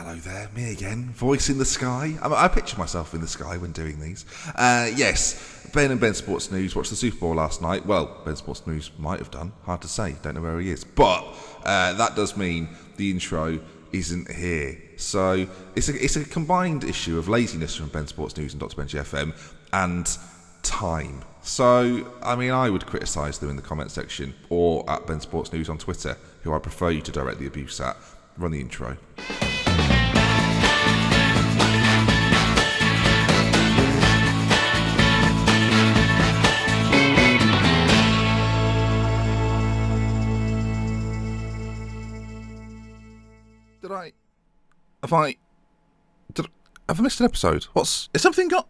Hello there, me again, voice in the sky. I picture myself in the sky when doing these. Yes, Ben and Ben Sports News watched the Super Bowl last night. Well, Ben Sports News might have done, hard to say, don't know where he is. But that does mean the intro isn't here. So it's a combined issue of laziness from Ben Sports News and Dr. Benji FM and time. So, I would criticise them in the comment section or at Ben Sports News on Twitter, who I prefer you to direct the abuse at. Run the intro. Have I missed an episode? Is something got?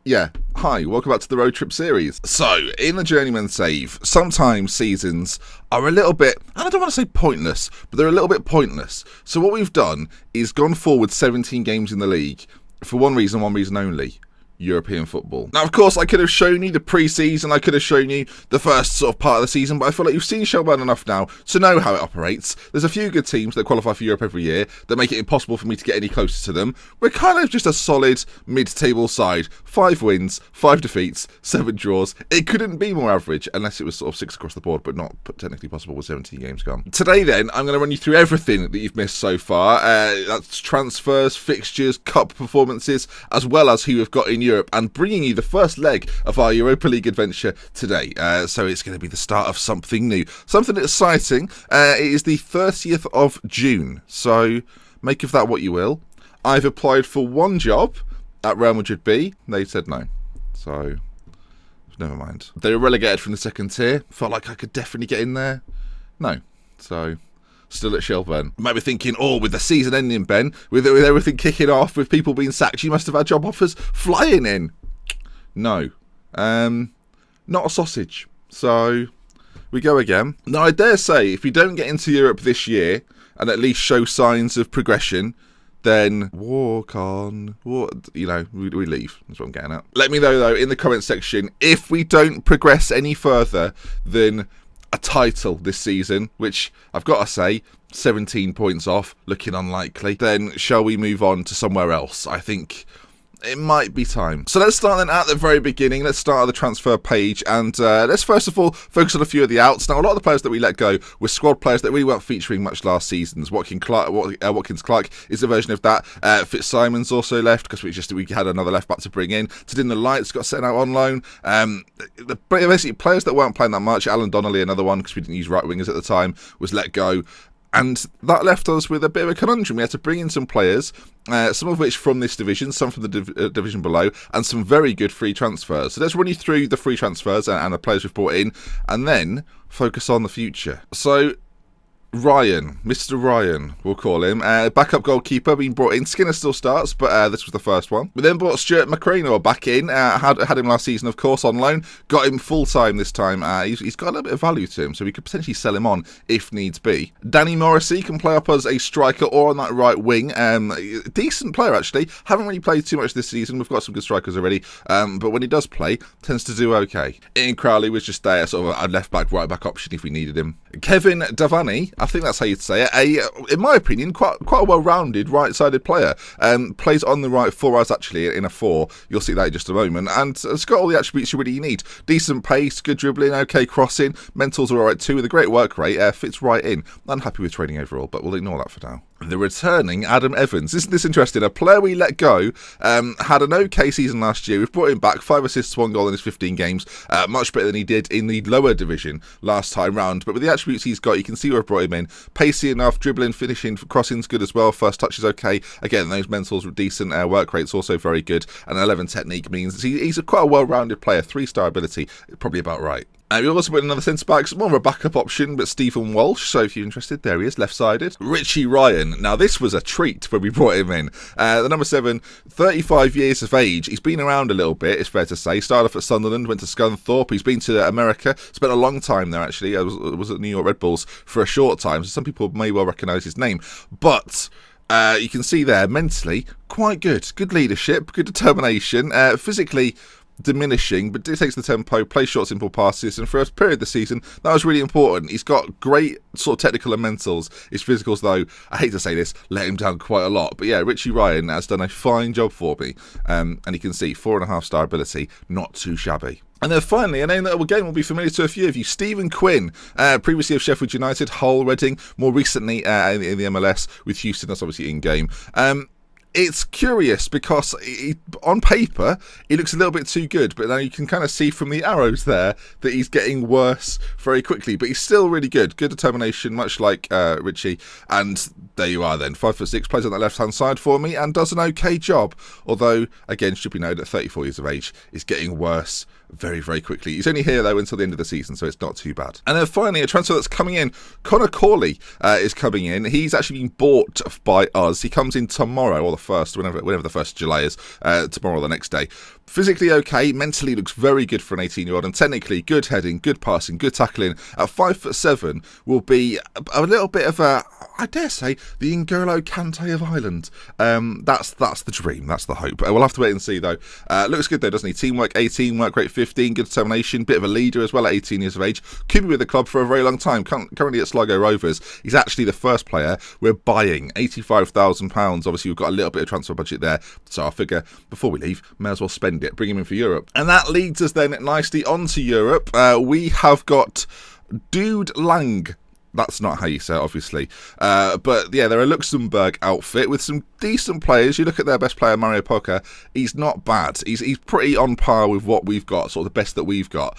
Yeah. Hi, welcome back to the Roadtrip series. So, in the Journeyman save, sometimes seasons are a little bit, and I don't want to say pointless, but they're a little bit pointless. So what we've done is gone forward 17 games in the league for one reason only. European football. Now, of course, I could have shown you the pre-season, I could have shown you the first sort of part of the season, but I feel like you've seen Shelburne enough now to know how it operates. There's a few good teams that qualify for Europe every year that make it impossible for me to get any closer to them. We're kind of just a solid mid-table side. 5 wins, 5 defeats, 7 draws. It couldn't be more average, unless it was sort of 6 across the board, but not technically possible with 17 games gone. Today, then, I'm going to run you through everything that you've missed so far. That's transfers, fixtures, cup performances, as well as who we've got in Europe, and bringing you the first leg of our Europa League adventure today. So it's going to be the start of something new, something exciting. It is the 30th of June, so make of that what you will. I've applied for one job at Real Madrid B. They said no, so never mind. They were relegated from the second tier. Felt like I could definitely get in there. No, so still at Shelburne. You might be thinking, with the season ending, Ben, with everything kicking off, with people being sacked, you must have had job offers flying in. No. Not a sausage. So, we go again. Now, I dare say, if you don't get into Europe this year, and at least show signs of progression, then walk on. We leave. That's what I'm getting at. Let me know, though, in the comment section, if we don't progress any further than a title this season, which I've got to say, 17 points off, looking unlikely, then shall we move on to somewhere else? I think it might be time. So let's start then at the very beginning. Let's start at the transfer page, and let's first of all focus on a few of the outs. Now, a lot of the players that we let go were squad players that really weren't featuring much last season. Watkins Clark is a version of that. Fitzsimon's also left because we had another left back to bring in. Tadin the Lights got sent out on loan. Basically, players that weren't playing that much. Alan Donnelly, another one, because we didn't use right wingers at the time, was let go. And that left us with a bit of a conundrum. We had to bring in some players, some of which from this division, some from the division below, and some very good free transfers. So let's run you through the free transfers and the players we've brought in, and then focus on the future. So, Ryan, Mr. Ryan, we'll call him. Backup goalkeeper being brought in. Skinner still starts, but this was the first one. We then brought Stuart McCranor back in. Had him last season, of course, on loan. Got him full-time this time. He's got a little bit of value to him, so we could potentially sell him on if needs be. Danny Morrissey can play up as a striker or on that right wing. Decent player, actually. Haven't really played too much this season. We've got some good strikers already, but when he does play, tends to do okay. Ian Crowley was just there, sort of a left-back, right-back option if we needed him. Kevin Davani, I think that's how you'd say it. In my opinion, quite a well-rounded right-sided player. Plays on the right for us, actually, in a 4. You'll see that in just a moment. And it's got all the attributes you really need. Decent pace, good dribbling, okay crossing. Mentals are all right too, with a great work rate. Fits right in. I'm happy with training overall, but we'll ignore that for now. The returning Adam Evans. Isn't this interesting? A player we let go, had an okay season last year. We've brought him back, 5 assists, 1 goal in his 15 games. Much better than he did in the lower division last time round. But with the attributes he's got, you can see where I've brought him in. Pacey enough, dribbling, finishing, crossing's good as well. First touch is okay. Again, those mentals were decent. Work rate's also very good. And 11 technique means he's quite a well-rounded player. 3-star ability, probably about right. We also put another centre-back, it's more of a backup option, but Stephen Walsh, so if you're interested, there he is, left-sided. Richie Ryan, now this was a treat when we brought him in. The number 7, 35 years of age, he's been around a little bit, it's fair to say. Started off at Sunderland, went to Scunthorpe, he's been to America, spent a long time there actually. I was at New York Red Bulls for a short time, so some people may well recognise his name. But you can see there, mentally, quite good. Good leadership, good determination, physically diminishing, but dictates the tempo, plays short, simple passes, and for a period of the season, that was really important. He's got great sort of technical fundamentals. His physicals, though, I hate to say this, let him down quite a lot. But yeah, Richie Ryan has done a fine job for me, and you can see 4.5-star ability, not too shabby. And then finally, a name that again will be familiar to a few of you, Stephen Quinn, previously of Sheffield United, Hull, Reading, more recently in the MLS with Houston. That's obviously in-game. It's curious because on paper, he looks a little bit too good, but now you can kind of see from the arrows there that he's getting worse very quickly, but he's still really good. Good determination, much like Richie. And there you are then, 5'6", plays on that left-hand side for me and does an okay job. Although, again, should be known at 34 years of age, is getting worse very, very quickly. He's only here, though, until the end of the season, so it's not too bad. And then finally, a transfer that's coming in. Connor Corley is coming in. He's actually been bought by us. He comes in tomorrow, or the 1st, whenever the 1st of July is, tomorrow or the next day. Physically okay, mentally looks very good for an 18-year-old, and technically good heading, good passing, good tackling. At 5'7", will be a little bit of a, I dare say, the N'Golo Kante of Ireland. That's the dream, that's the hope. We'll have to wait and see, though. Looks good, though, doesn't he? Teamwork, 18, work rate 15, good determination, bit of a leader as well at 18 years of age. Could be with the club for a very long time. Currently at Sligo Rovers. He's actually the first player we're buying, £85,000. Obviously, we've got a little bit of transfer budget there, so I figure before we leave, may as well spend it, bring him in for Europe. And that leads us then nicely onto Europe. We have got Dude Lang. That's not how you say it, obviously. But yeah, they're a Luxembourg outfit with some decent players. You look at their best player, Mario Poca. He's not bad. He's pretty on par with what we've got, sort of the best that we've got.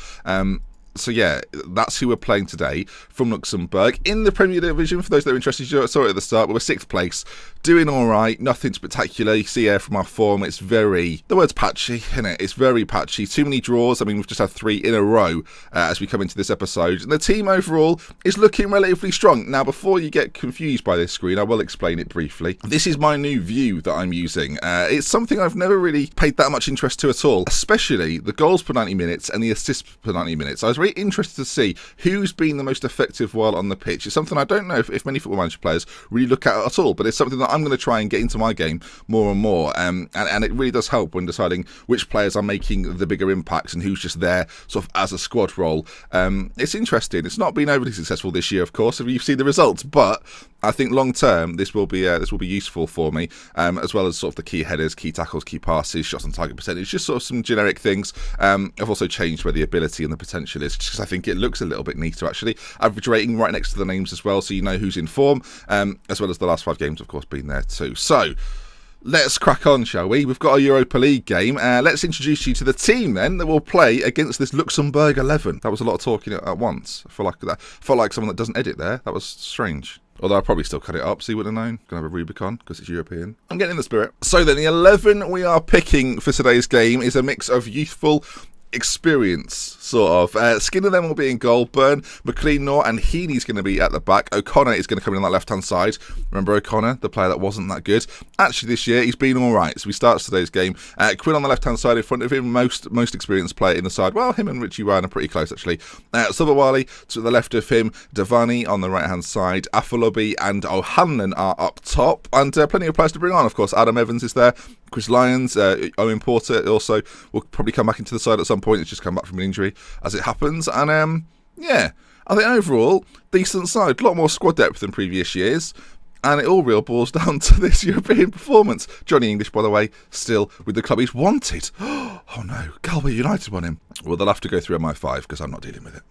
So yeah, that's who we're playing today from Luxembourg in the Premier Division. For those that are interested, you saw it at the start. We're 6th place, doing all right, nothing spectacular. You see here from our form, it's very, the word's patchy, isn't it? It's very patchy. Too many draws. I mean, we've just had 3 in a row as we come into this episode. And the team overall is looking relatively strong. Now, before you get confused by this screen, I will explain it briefly. This is my new view that I'm using. It's something I've never really paid that much interest to at all, especially the goals per 90 minutes and the assists per 90 minutes. I was very interested to see who's been the most effective while on the pitch. It's something I don't know if many Football Manager players really look at all, but it's something that I'm going to try and get into my game more and more. And it really does help when deciding which players are making the bigger impacts and who's just there sort of as a squad role. It's interesting. It's not been overly successful this year, of course, if you've seen the results, but I think long term this will be useful for me, as well as sort of the key headers, key tackles, key passes, shots on target percentage, just sort of some generic things. I've also changed where the ability and the potential is, just because I think it looks a little bit neater actually. Average rating right next to the names as well, so you know who's in form, as well as the last 5 games, of course, being there too. So let's crack on, shall we? We've got a Europa League game. Let's introduce you to the team then that will play against this Luxembourg 11. That was a lot of talking at once. I feel like someone that doesn't edit there. That was strange. Although I'll probably still cut it up, so you would have known. Gonna have a Rubicon, because it's European. I'm getting in the spirit. So then, the 11 we are picking for today's game is a mix of youthful experience, sort of. Skinner then will be in goal. Byrne, McLean, Nor, and Heaney's going to be at the back. O'Connor is going to come in on that left-hand side. Remember O'Connor, the player that wasn't that good? Actually, this year, he's been all right. So he starts today's game. Quinn on the left-hand side in front of him. Most experienced player in the side. Well, him and Richie Ryan are pretty close, actually. Subawali to the left of him. Davani on the right-hand side. Afolabi and O'Hanlon are up top. And plenty of players to bring on, of course. Adam Evans is there. Chris Lyons, Owen Porter also will probably come back into the side at some point. It's just come back from an injury as it happens. And yeah, I think overall, decent side. A lot more squad depth than previous years. And it all real boils down to this European performance. Johnny English, by the way, still with the club. He's wanted. Oh no, Galway United want him. Well, they'll have to go through MI5 because I'm not dealing with it.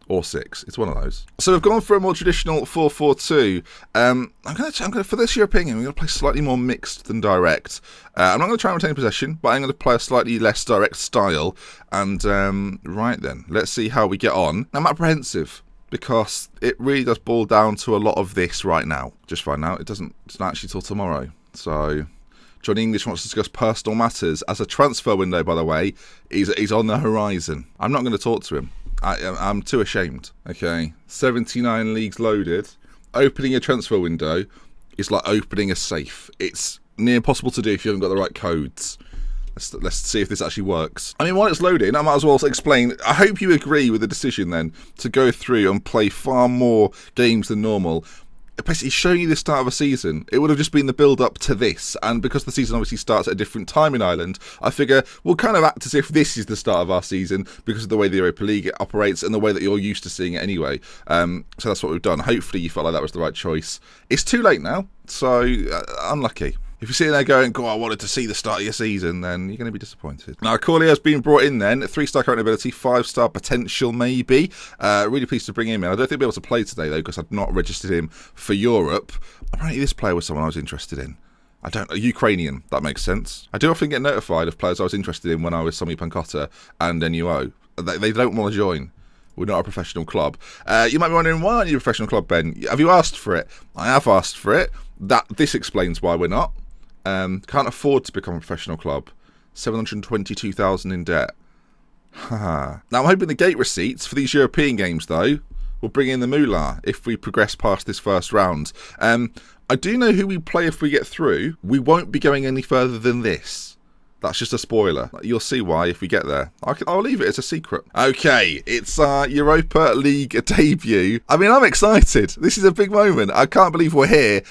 Or 6. It's one of those. So we've gone for a more traditional 4-4-2. I'm gonna for this European game, I'm gonna play slightly more mixed than direct. I'm not gonna try and retain possession, but I'm gonna play a slightly less direct style. And right then, let's see how we get on. I'm apprehensive because it really does boil down to a lot of this right now. Just find out it's not actually till tomorrow. So Johnny English wants to discuss personal matters. As a transfer window, by the way, he's on the horizon. I'm not going to talk to him. I'm too ashamed. Okay, 79 leagues loaded. Opening a transfer window is like opening a safe. It's near impossible to do if you haven't got the right codes. Let's see if this actually works. I mean, while it's loading, I might as well explain. I hope you agree with the decision then to go through and play far more games than normal. basically showing you the start of a season. It would have just been the build-up to this, and because the season obviously starts at a different time in Ireland, I figure we'll kind of act as if this is the start of our season because of the way the Europa League operates and the way that you're used to seeing it anyway. So that's what we've done. Hopefully you felt like that was the right choice. It's too late now, so unlucky. If you're sitting there going, God, I wanted to see the start of your season, then you're going to be disappointed. Now, Corley has been brought in then. 3-star current ability, 5-star potential maybe. Really pleased to bring him in. I don't think he'll be able to play today, though, because I've not registered him for Europe. Apparently this player was someone I was interested in. A Ukrainian, that makes sense. I do often get notified of players I was interested in when I was Sami Pankota and NUO. They don't want to join. We're not a professional club. You might be wondering, why aren't you a professional club, Ben? Have you asked for it? I have asked for it. This explains why we're not. Can't afford to become a professional club. 722,000 in debt. Now, I'm hoping the gate receipts for these European games, though, will bring in the moolah if we progress past this first round. I do know who we play if we get through. We won't be going any further than this. That's just a spoiler. You'll see why if we get there. I'll leave it as a secret. Okay, it's our Europa League debut. I mean, I'm excited. This is a big moment. I can't believe we're here.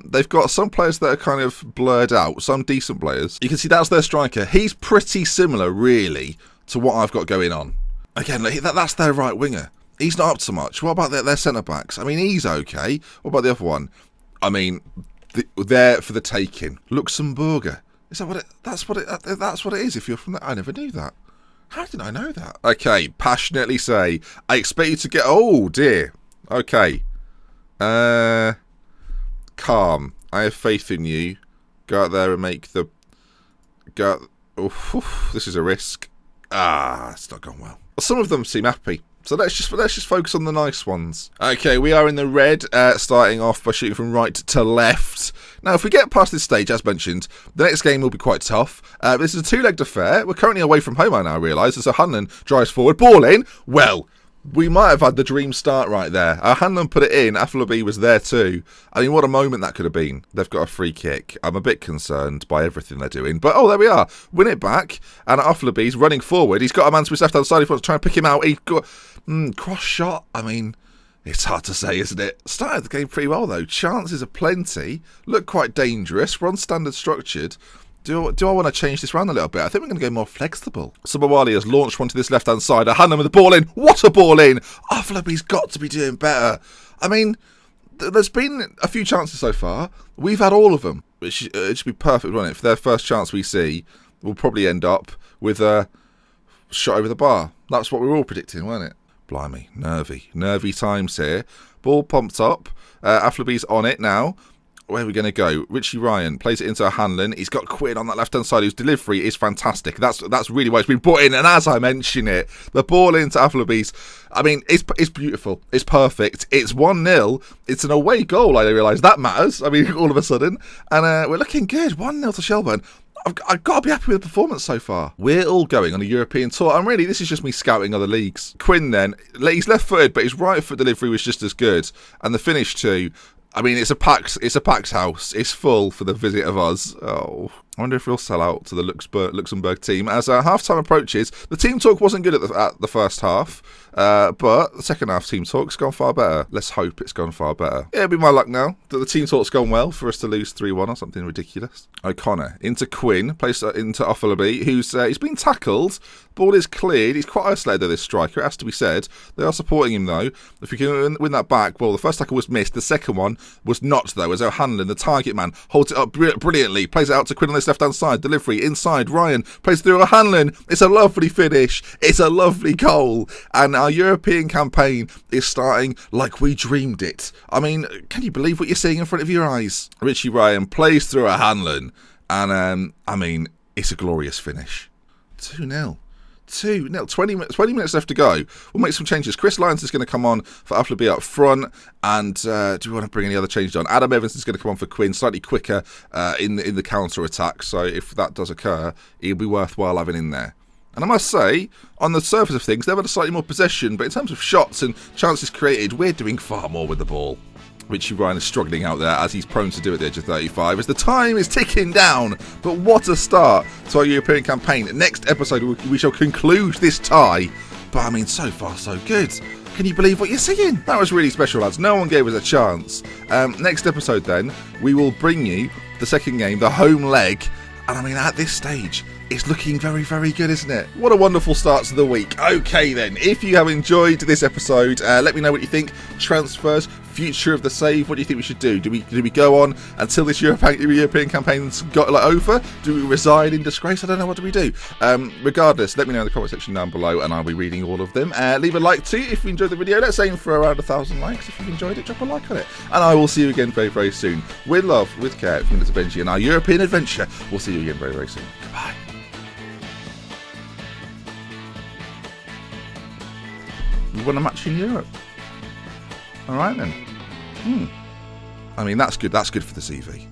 They've got some players that are kind of blurred out, some decent players. You can see that's their striker. He's pretty similar, really, to what I've got going on. Again, that's their right winger. He's not up to much. What about their centre-backs? I mean, he's okay. What about the other one? I mean, they're for the taking. Luxemburger. Is that what it? That's what it is. If you're from that, I never knew that. How did I know that? Okay, passionately say, I expect you to get. Oh dear. Okay. Calm. I have faith in you. Go out there and make the. Go. Oof, this is a risk. It's not gone well. Some of them seem happy. So let's just focus on the nice ones. Okay, we are in the red, starting off by shooting from right to left. Now, if we get past this stage, as mentioned, the next game will be quite tough. This is a two-legged affair. We're currently away from home, I now realise. So Hanlon drives forward, ball in. Well, we might have had the dream start right there. Hanlon put it in. Afolabi was there too. I mean, what a moment that could have been. They've got a free kick. I'm a bit concerned by everything they're doing. But, there we are. Win it back. And Afolabi's running forward. He's got a man to his left-hand side. He wants to try and pick him out. He got cross shot. I mean, it's hard to say, isn't it? Started the game pretty well, though. Chances are plenty. Look quite dangerous. We're on standard structured. Do I want to change this round a little bit? I think we're going to go more flexible. Sabawali has launched one to this left-hand side. Hanlon with the ball in. What a ball in! Afolabi's got to be doing better. I mean, there's been a few chances so far. We've had all of them. It should be perfect, wouldn't it? For their first chance we see, we'll probably end up with a shot over the bar. That's what we were all predicting, weren't it? Blimey, nervy times here. Ball pumped up. Afolabi's on it now. Where are we going to go? Richie Ryan plays it into a Hanlon. He's got Quinn on that left-hand side, whose delivery is fantastic. That's really why it's been brought in. And as I mention it, the ball into Afolabi's, I mean, it's beautiful. It's perfect. It's 1-0. It's an away goal, I realise. That matters. I mean, all of a sudden. And we're looking good. 1-0 to Shelburne. I've got to be happy with the performance so far. We're all going on a European tour, and really, this is just me scouting other leagues. Quinn, then, he's left-footed, but his right-foot delivery was just as good. And the finish, too. I mean, it's a packed house. It's full for the visit of us. Oh, I wonder if we'll sell out to the Luxembourg team. As half-time approaches, the team talk wasn't good at the first half, but the second half team talk's gone far better. Let's hope it's gone far better. Yeah, it'll be my luck now that the team talk's gone well for us to lose 3-1 or something ridiculous. O'Connor into Quinn, placed into Afolabi, who's he's been tackled. Ball is cleared. He's quite isolated there, this striker, it has to be said. They are supporting him, though. If we can win that back, well, the first tackle was missed. The second one was not, though, as O'Hanlon, the target man, holds it up brilliantly, plays it out to Quinn on this left-hand side. Delivery inside. Ryan plays through O'Hanlon. It's a lovely finish. It's a lovely goal. And our European campaign is starting like we dreamed it. I mean, can you believe what you're seeing in front of your eyes? Richie Ryan plays through O'Hanlon. And, I mean, it's a glorious finish. 2-0. 2-0. 20 minutes left to go. We'll make some changes. Chris Lyons is going to come on for Afolabi up front. And do we want to bring any other changes on? Adam Evans is going to come on for Quinn, slightly quicker in the counter-attack. So if that does occur, it'll be worthwhile having in there. And I must say, on the surface of things, they've had a slightly more possession. But in terms of shots and chances created, we're doing far more with the ball. Richie Ryan is struggling out there, as he's prone to do at the age of 35, as the time is ticking down. But what a start to our European campaign. Next episode, we shall conclude this tie. But I mean, so far, so good. Can you believe what you're seeing? That was really special, lads. No one gave us a chance. Next episode, then, we will bring you the second game, the home leg. And I mean, at this stage, it's looking very, very good, isn't it? What a wonderful start to the week. Okay, then, if you have enjoyed this episode, let me know what you think. Transfers, future of the save, what do you think we should do? Do we go on until this European campaign's got over? Do we resign in disgrace? I don't know. What do we do? Regardless, let me know in the comment section down below, and I'll be reading all of them. Leave a like too if you enjoyed the video. Let's aim for around 1,000 likes. If you've enjoyed it, drop a like on it. And I will see you again very, very soon. With love, with care, from Mr. Benji and our European adventure. We'll see you again very, very soon. Goodbye. We won a match in Europe. All right then. I mean, that's good. That's good for the CV.